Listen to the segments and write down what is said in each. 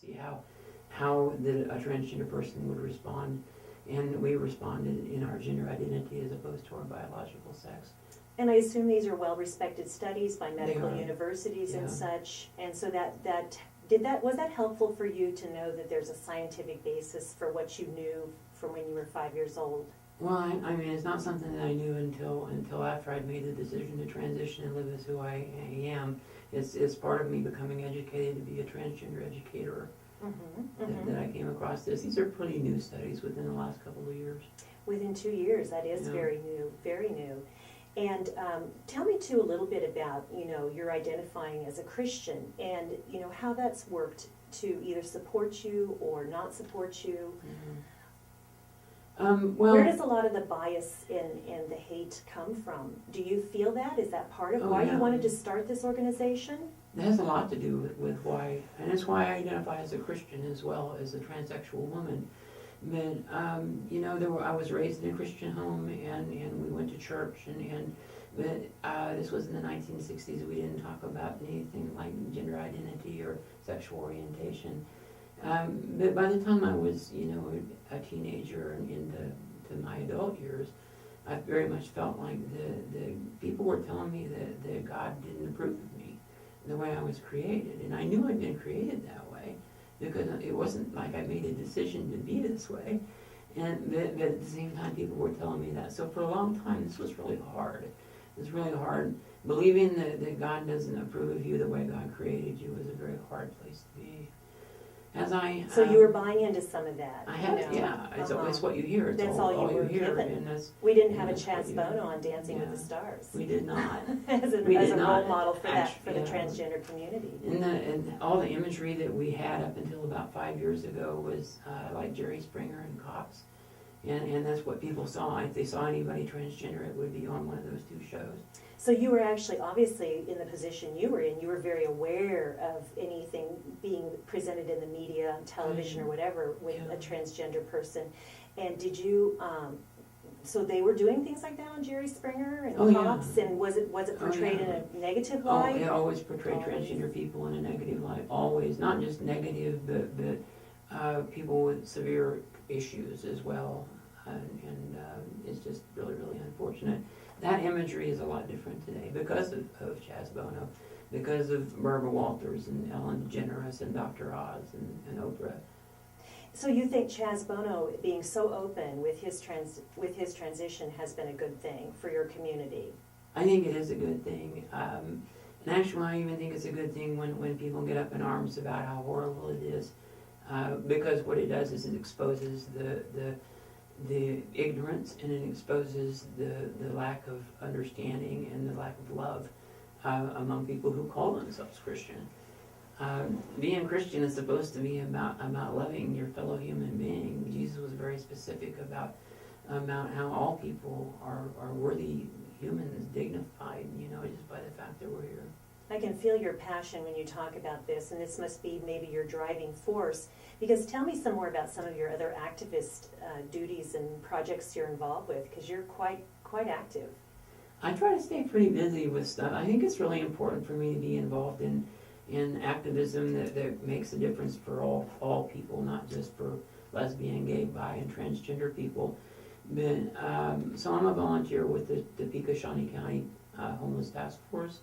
see how a transgender person would respond, and we responded in our gender identity as opposed to our biological sex. And I assume these are well-respected studies by medical They are. universities and Yeah. such, and so was that helpful for you to know that there's a scientific basis for what you knew from when you were 5 years old? Well, I mean, it's not something that I knew until after I'd made the decision to transition and live as who I am. It's part of me becoming educated to be a transgender educator that I came across this. These are pretty new studies within the last couple of years. Within 2 years, that is Yeah. very new, very new. And tell me too a little bit about, your identifying as a Christian and, how that's worked to either support you or not support you. Well, Where does a lot of the bias and the hate come from? Do you feel that? Is that part of why you wanted to start this organization? it has a lot to do with why, and it's why I identify as a Christian as well as a transsexual woman. But I was raised in a Christian home, and we went to church, but this was in the 1960s. We didn't talk about anything like gender identity or sexual orientation. But by the time I was, a teenager and into my adult years, I very much felt like the people were telling me that God didn't approve of me, the way I was created. And I knew I'd been created that way, because it wasn't like I made a decision to be this way. But at the same time, people were telling me that. So for a long time, this was really hard. It was really hard. Believing that God doesn't approve of you the way God created you was a very hard place to be. So you were buying into some of that. I had, it's what you hear. It's That's all you were hear, given. and we didn't have a Chaz Bono on Dancing with the Stars. We did not. as a role model for the transgender community. And all the imagery that we had up until about 5 years ago was like Jerry Springer and Cops. And that's what people saw. If they saw anybody transgender, it would be on one of those two shows. So you were actually, obviously, in the position you were in, you were very aware of anything being presented in the media, television, or whatever, with a transgender person. And did you, so they were doing things like that on Jerry Springer and Cops, and was it portrayed in a negative light? Oh, they always portrayed transgender people in a negative light, always. Not just negative, but people with severe issues as well. And it's just really, really unfortunate. That imagery is a lot different today because of Chaz Bono, because of Barbara Walters and Ellen DeGeneres and Dr. Oz and Oprah. So you think Chaz Bono being so open with his transition has been a good thing for your community? I think it is a good thing. And actually, I even think it's a good thing when people get up in arms about how horrible it is, because what it does is it exposes the ignorance, and it exposes the lack of understanding and the lack of love among people who call themselves Christian. Being Christian is supposed to be about loving your fellow human being. Jesus was very specific about how all people are worthy humans, dignified, just by the fact that we're here. I can feel your passion when you talk about this, and this must be maybe your driving force. Because tell me some more about some of your other activist duties and projects you're involved with, because you're quite active. I try to stay pretty busy with stuff. I think it's really important for me to be involved in activism that makes a difference for all people, not just for lesbian, gay, bi, and transgender people. But so I'm a volunteer with the Topeka-Shawnee County Homeless Task Force.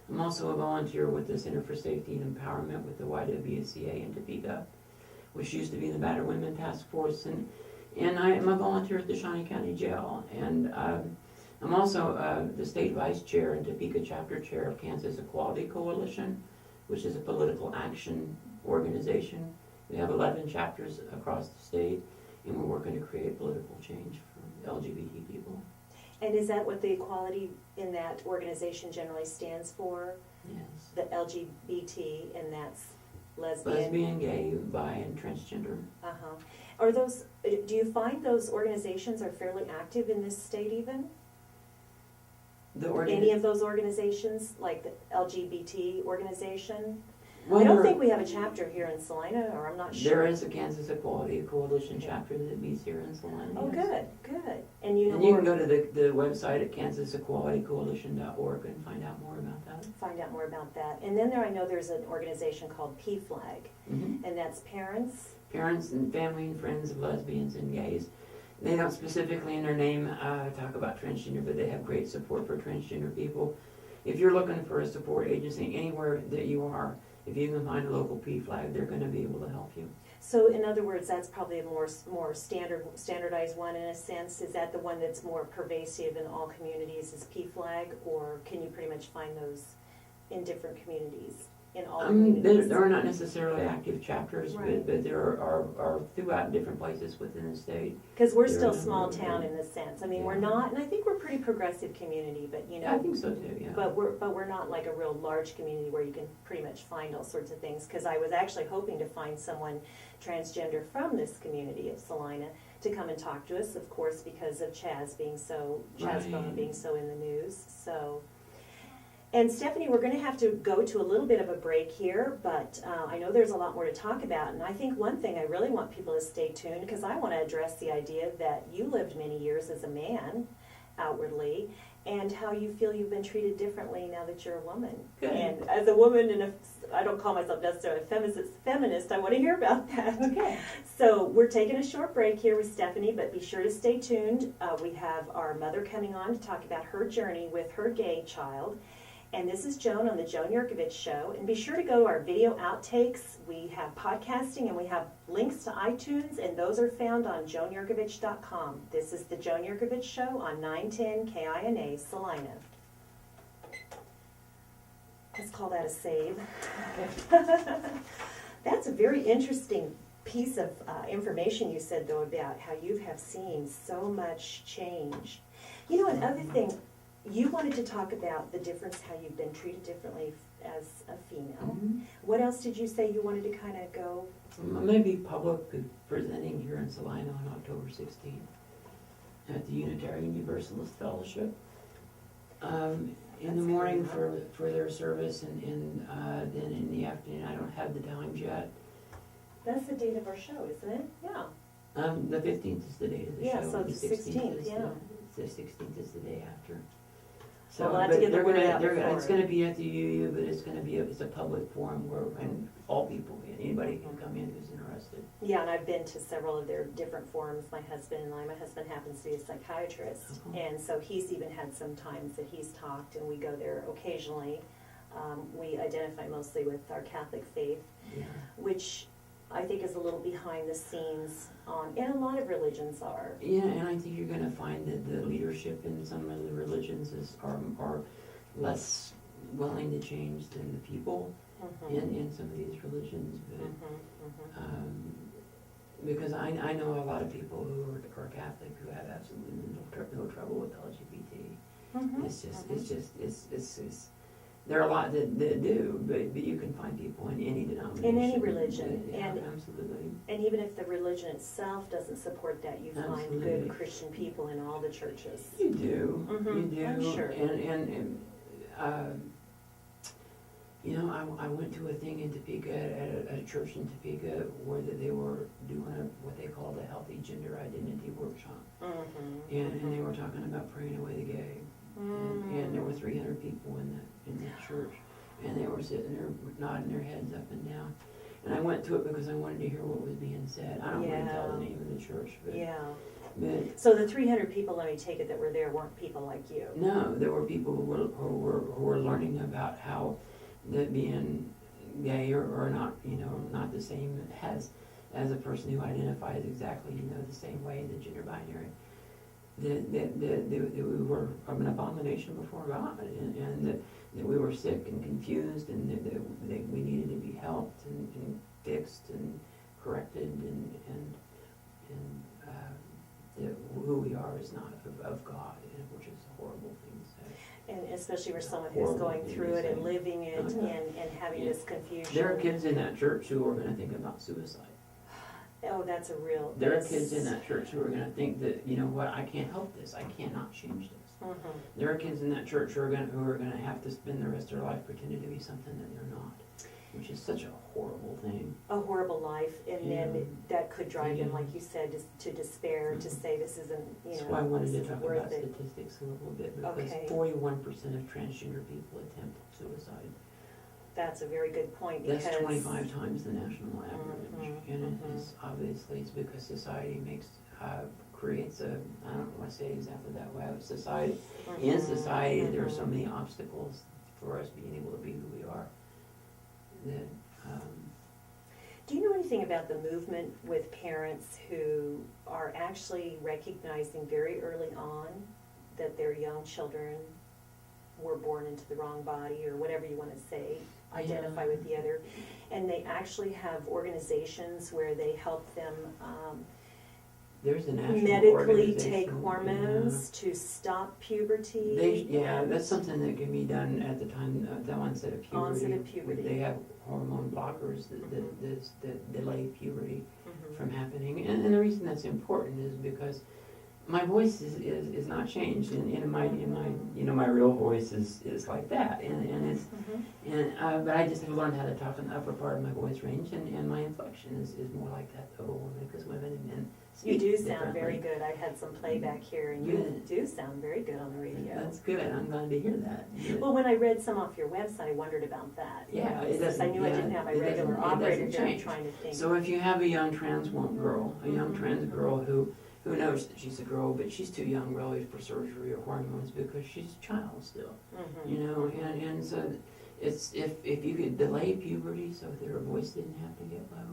I'm also a volunteer with the Center for Safety and Empowerment with the YWCA in Topeka, which used to be the Battered Women Task Force, and I am a volunteer at the Shawnee County Jail, and I'm also the state vice chair and Topeka chapter chair of Kansas Equality Coalition, which is a political action organization. We have 11 chapters across the state, and we're working to create political change for LGBT people. And is that what the equality in that organization generally stands for? Yes. The LGBT, and that's lesbian, gay, bi, and transgender. Are those? Do you find those organizations are fairly active in this state even? Any of those organizations, like the LGBT organization? Well, I don't think we have a chapter here in Salina, or I'm not sure. There is a Kansas Equality Coalition chapter that meets here in Salina. Oh, yes. good. And you know And you more, can go to the website at kansasequalitycoalition.org and find out more about that. find out more about that. And then I know there's an organization called PFLAG, Mm-hmm. and that's parents. Parents and family and friends of lesbians and gays. They don't specifically in their name talk about transgender, but they have great support for transgender people. If you're looking for a support agency anywhere that you are, if you can find a local PFLAG, they're going to be able to help you. So in other words, that's probably a more standardized one in a sense. Is that the one that's more pervasive in all communities is PFLAG, or can you pretty much find those in different communities, in all communities? There are not necessarily active chapters, Right. but there are throughout different places within the state. Because we're There still are a small number of town them. in the sense. I mean, Yeah. we're not, and I think we're a pretty progressive community, but you know. I think so too, yeah. But we're not like a real large community where you can pretty much find all sorts of things. Because I was actually hoping to find someone transgender from this community of Salina to come and talk to us, of course, because of Chaz Bono Right. being so in the news. So, and Stephanie, we're going to have to go to a little bit of a break here, but I know there's a lot more to talk about. And I think one thing I really want people to stay tuned, because I want to address the idea that you lived many years as a man outwardly, and how you feel you've been treated differently now that you're a woman. Good. And as a woman, and I don't call myself necessarily a feminist, I want to hear about that. Okay. So we're taking a short break here with Stephanie, but be sure to stay tuned. We have our mother coming on to talk about her journey with her gay child. And this is Joan on the Joan Yurkovich Show. And be sure to go to our video outtakes. We have podcasting and we have links to iTunes, and those are found on joanyurkovich.com. This is the Joan Yurkovich Show on 910 KINA Salina. Let's call that a save. That's a very interesting piece of information you said, though, about how you have seen so much change. You know, another thing, you wanted to talk about the difference, how you've been treated differently as a female. Mhm. What else did you say you wanted to kind of go? I'm going to be public presenting here in Salina on October 16th at the Unitarian Universalist Fellowship. In the morning for their service, and then in the afternoon. I don't have the times yet. That's the date of our show, isn't it? Yeah. The 15th is the date of the Yeah, show. so The the 16th, is yeah. The 16th is the day after. So, Well, we'll have to but get the they're word gonna, out before. it's going to be at the UU, but it's a public forum where and all people, anybody can come in who's interested. Yeah, and I've been to several of their different forums. My husband happens to be a psychiatrist, and so he's even had some times that he's talked, and we go there occasionally. We identify mostly with our Catholic faith, Yeah. which I think is a little behind the scenes and a lot of religions are. Yeah, and I think you're going to find that the leadership in some of the religions are less willing to change than the people in some of these religions. But, because I know a lot of people who are Catholic who have absolutely no trouble with LGBT. It's there are a lot that do, but you can find people in any denomination. In any religion, Yeah, and absolutely. And even if the religion itself doesn't support that, you find Absolutely. good Christian people in all the churches. You do, you do. I'm sure. And you know, I went to a thing in Topeka, at a church in Topeka, where they were doing what they called a healthy gender identity workshop. And they were talking about praying away the gay. And there were 300 people in that church, and they were sitting there nodding their heads up and down. And I went to it because I wanted to hear what was being said. I don't want to tell the name of the church, but So the 300 people, let me take it, that were there weren't people like you. no, there were people who were learning about how that being gay or not, not the same as a person who identifies exactly, the same way, the gender binary. That we were an abomination before God, and that we were sick and confused, and that we needed to be helped and fixed and corrected, and that who we are is not of God, which is a horrible thing to say. And especially for someone who's going through it and living it and having this confusion. There are kids in that church who are going to think about suicide. Oh, that's a real... There are kids in that church who are going to think that, you know what, I can't help this. I cannot change this. There are kids in that church who are going to have to spend the rest of their life pretending to be something that they're not. which is such a horrible thing. A horrible life, and Yeah. then that could drive them, Yeah. like you said, to despair, to say this isn't, That's why I wanted this to isn't talk worth about it. statistics a little bit, because Okay. 41% of transgender people attempt suicide. That's a very good point, because That's 25 times the national average, Mhm, and mhm. it's obviously it's because society creates a, I don't want to say it exactly that way, but society, in Mhm, society, there are so mhm. many obstacles for us being able to be who we are, that, Do you know anything about the movement with parents who are actually recognizing very early on that their young children were born into the wrong body, or whatever you want to say, identify with the other, and they actually have organizations where they help them there's a national medically take organization, hormones to stop puberty? that's something that can be done at the time, the onset of puberty. Onset of puberty. They have hormone blockers that delay puberty Mhm. from happening. And the reason that's important is because my voice is not changed, and my real voice is like that, and it's, Mhm. but I just have learned how to talk in the upper part of my voice range, and my inflection is more like that of a woman, because women and men You speak do sound very differently. good. I've had some playback here, and you Good. do sound very good on the radio. That's good, I'm glad to hear that. Well, when I read some off your website, I wondered about that. Yeah, it Since doesn't- I knew I yeah, didn't have my it regular doesn't operator here, I'm change. trying to think. So if you have a young trans girl, a young Mhm. trans girl who knows that she's a girl, but she's too young really for surgery or hormones because she's a child still, Mhm. and so it's, if you could delay puberty so that her voice didn't have to get low,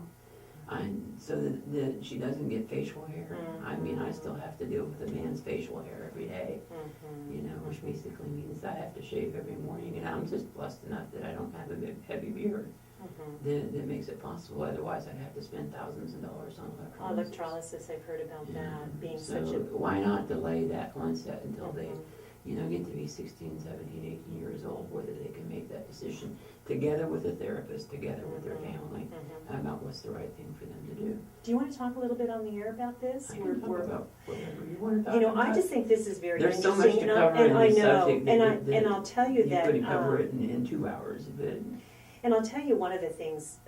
so that she doesn't get facial hair. I mean, I still have to deal with a man's facial hair every day, Mhm. which basically means I have to shave every morning, and I'm just blessed enough that I don't have a big heavy beard Mhm. that makes it possible. Otherwise, I'd have to spend thousands of dollars on electrolysis. Electrolysis, I've heard about Yeah. that, being So such a... why not delay that onset until they, Mhm. get to be 16, 17, 18 years old, whether they can make that decision together with a therapist, together with their Mhm. family, Mhm. about what's the right thing for them to do. Do you want to talk a little bit on the air about this? I can talk about whatever you want to talk You know, about. I just think this is very There's so interesting. much to cover in and I this know, subject that and I'll tell you that... couldn't cover it in 2 hours, but And I'll tell you, one of the things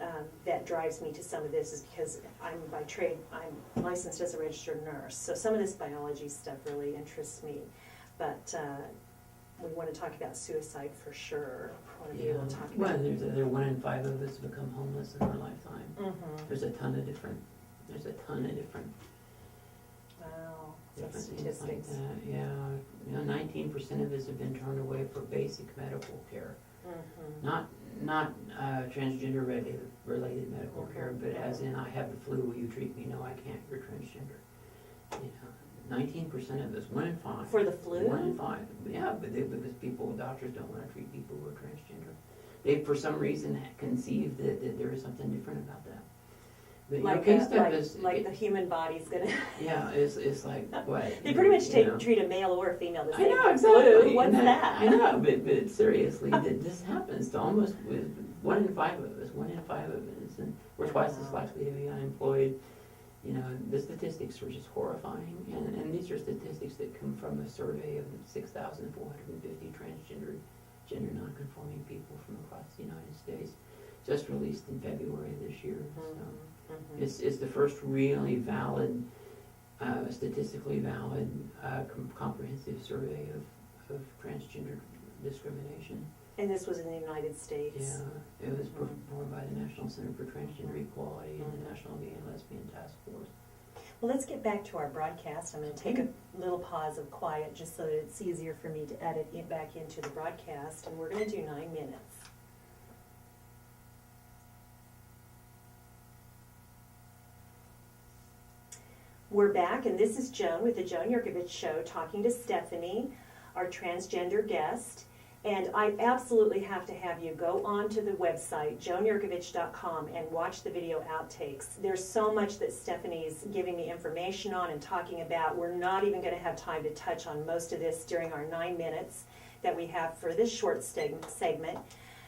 that drives me to some of this is because I'm by trade, I'm licensed as a registered nurse, so some of this biology stuff really interests me. But we want to talk about suicide for sure. I want to be able to talk well, about... there's 1 in 5 of us become homeless in our lifetime. Mhm. There's a ton of different Wow, that's different things like statistics. that. Yeah, 19% of us have been turned away for basic medical care. Mhm. Not transgender related medical care, but as in, I have the flu, will you treat me? No, I can't, you're transgender. 19% of us, 1 in 5. For the flu? 1 in 5, yeah, but because doctors don't want to treat people who are transgender. They, for some reason, conceive that there is something different about that. But Like, the human body's gonna... yeah, it's like, what? They pretty much you know. treat a male or a female the I same. know, exactly. Flu, what's And that? I know, but seriously, this happens to almost 1 in 5 of us, 1 in 5 of us, and we're twice as likely to be unemployed. The statistics are just horrifying, and these are statistics that come from a survey of 6,450 transgender, gender nonconforming people from across the United States, just released in February this year. So it's the first really valid, statistically valid, comprehensive survey of transgender discrimination. And this was in the United States? Yeah, it was performed by the National Center for Transgender Equality and the National Gay and Lesbian Task Force. Well, let's get back to our broadcast. I'm going to take a little pause of quiet just so that it's easier for me to edit it back into the broadcast, and we're going to do 9 minutes. We're back, and this is Joan with the Joan Yurkovich Show, talking to Stephanie, our transgender guest. And I absolutely have to have you go onto the website, joanyurkovich.com, and watch the video outtakes. There's so much that Stephanie's giving me information on and talking about. We're not even going to have time to touch on most of this during our 9 minutes that we have for this short segment.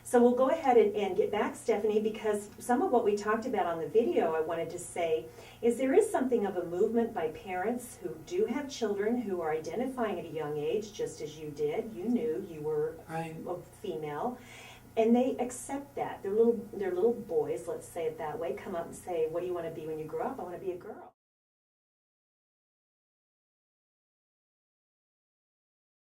So we'll go ahead and get back, Stephanie, because some of what we talked about on the video, I wanted to say, is there is something of a movement by parents who do have children who are identifying at a young age, just as you did. You knew you were Right. a female. And they accept that. Their little boys, let's say it that way, come up and say, what do you want to be when you grow up? I want to be a girl.